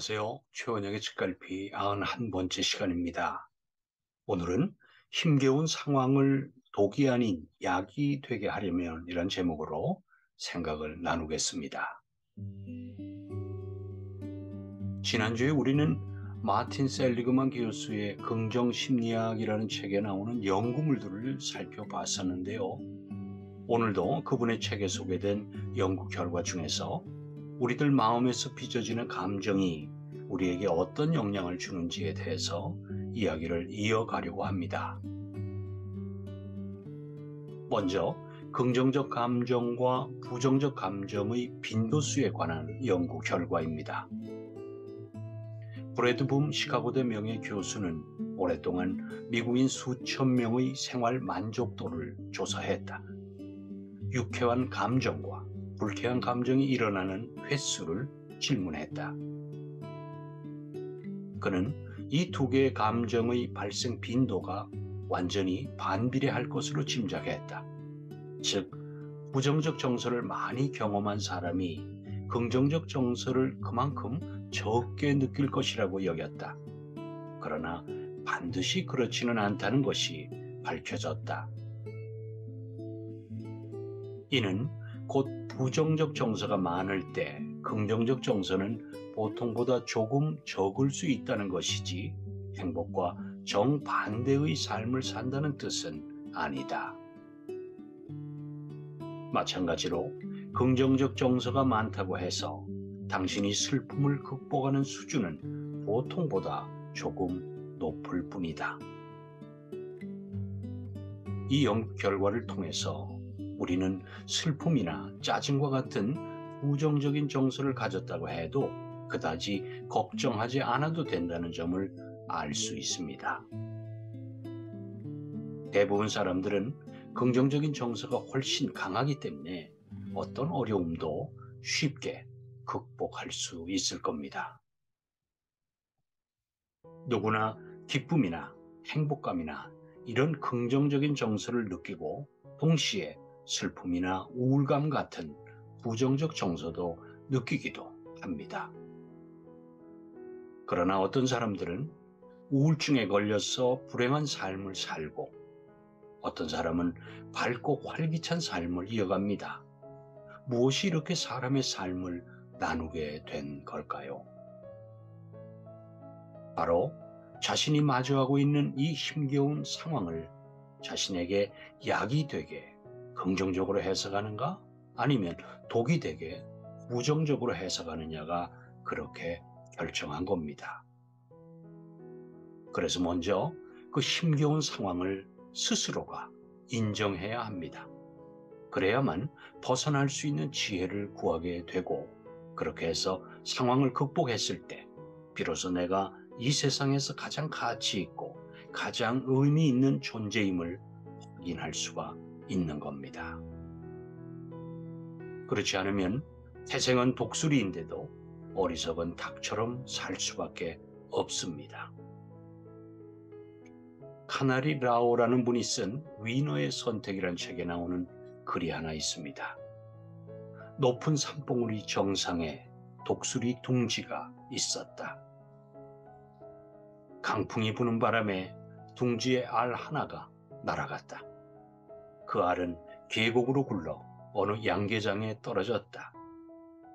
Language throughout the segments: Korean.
안녕하세요. 최원영의 책갈피 91번째 시간입니다. 오늘은 힘겨운 상황을 독이 아닌 약이 되게 하려면 이런 제목으로 생각을 나누겠습니다. 지난주에 우리는 마틴 셀리그만 교수의 긍정심리학이라는 책에 나오는 연구물들을 살펴봤었는데요. 오늘도 그분의 책에 소개된 연구 결과 중에서 우리들 마음에서 빚어지는 감정이 우리에게 어떤 영향을 주는지에 대해서 이야기를 이어가려고 합니다. 먼저 긍정적 감정과 부정적 감정의 빈도수에 관한 연구 결과입니다. 브래드붐 시카고대 명예교수는 오랫동안 미국인 수천 명의 생활 만족도를 조사했다. 유쾌한 감정과 불쾌한 감정이 일어나는 횟수를 질문했다. 그는 이 두 개의 감정의 발생 빈도가 완전히 반비례할 것으로 짐작했다. 즉, 부정적 정서를 많이 경험한 사람이 긍정적 정서를 그만큼 적게 느낄 것이라고 여겼다. 그러나 반드시 그렇지는 않다는 것이 밝혀졌다. 이는 곧 부정적 정서가 많을 때 긍정적 정서는 보통보다 조금 적을 수 있다는 것이지 행복과 정반대의 삶을 산다는 뜻은 아니다. 마찬가지로 긍정적 정서가 많다고 해서 당신이 슬픔을 극복하는 수준은 보통보다 조금 높을 뿐이다. 이 연구 결과를 통해서 우리는 슬픔이나 짜증과 같은 부정적인 정서를 가졌다고 해도 그다지 걱정하지 않아도 된다는 점을 알 수 있습니다. 대부분 사람들은 긍정적인 정서가 훨씬 강하기 때문에 어떤 어려움도 쉽게 극복할 수 있을 겁니다. 누구나 기쁨이나 행복감이나 이런 긍정적인 정서를 느끼고 동시에 슬픔이나 우울감 같은 부정적 정서도 느끼기도 합니다. 그러나 어떤 사람들은 우울증에 걸려서 불행한 삶을 살고 어떤 사람은 밝고 활기찬 삶을 이어갑니다. 무엇이 이렇게 사람의 삶을 나누게 된 걸까요? 바로 자신이 마주하고 있는 이 힘겨운 상황을 자신에게 약이 되게 긍정적으로 해석하는가? 아니면 독이 되게 부정적으로 해석하느냐가 그렇게 결정한 겁니다. 그래서 먼저 그 힘겨운 상황을 스스로가 인정해야 합니다. 그래야만 벗어날 수 있는 지혜를 구하게 되고 그렇게 해서 상황을 극복했을 때 비로소 내가 이 세상에서 가장 가치 있고 가장 의미 있는 존재임을 확인할 수가 있는 겁니다. 그렇지 않으면 태생은 독수리인데도 어리석은 닭처럼 살 수밖에 없습니다. 카나리 라오라는 분이 쓴 위너의 선택이란 책에 나오는 글이 하나 있습니다. 높은 산봉우리 정상에 독수리 둥지가 있었다. 강풍이 부는 바람에 둥지의 알 하나가 날아갔다. 그 알은 계곡으로 굴러 어느 양계장에 떨어졌다.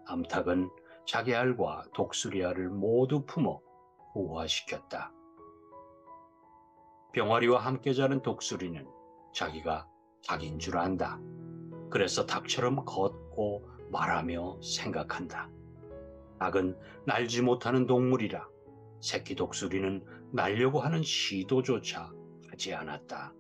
암탉은 자기 알과 독수리 알을 모두 품어 부화시켰다. 병아리와 함께 자는 독수리는 자기가 닭인 줄 안다. 그래서 닭처럼 걷고 말하며 생각한다. 닭은 날지 못하는 동물이라 새끼 독수리는 날려고 하는 시도조차 하지 않았다.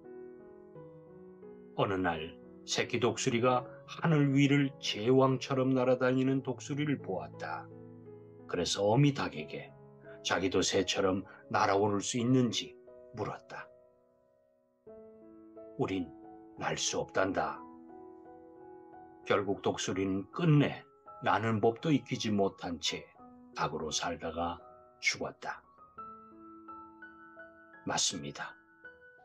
어느 날 새끼 독수리가 하늘 위를 제왕처럼 날아다니는 독수리를 보았다. 그래서 어미 닭에게 자기도 새처럼 날아오를 수 있는지 물었다. 우린 날 수 없단다. 결국 독수리는 끝내 나는 법도 익히지 못한 채 닭으로 살다가 죽었다. 맞습니다.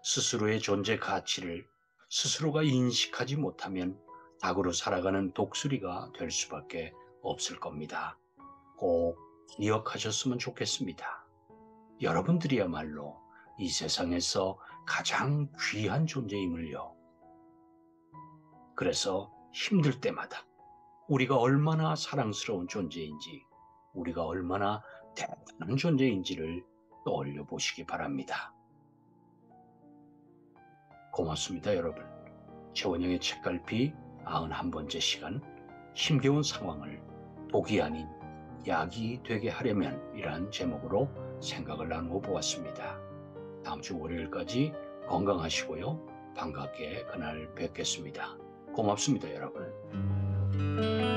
스스로의 존재 가치를 스스로가 인식하지 못하면 닭으로 살아가는 독수리가 될 수밖에 없을 겁니다. 꼭 기억하셨으면 좋겠습니다. 여러분들이야말로 이 세상에서 가장 귀한 존재임을요. 그래서 힘들 때마다 우리가 얼마나 사랑스러운 존재인지, 우리가 얼마나 대단한 존재인지를 떠올려 보시기 바랍니다. 고맙습니다, 여러분. 최원영의 책갈피 91번째 시간, 힘겨운 상황을 독이 아닌 약이 되게 하려면 이란 제목으로 생각을 나누어 보았습니다. 다음 주 월요일까지 건강하시고요. 반갑게 그날 뵙겠습니다. 고맙습니다, 여러분.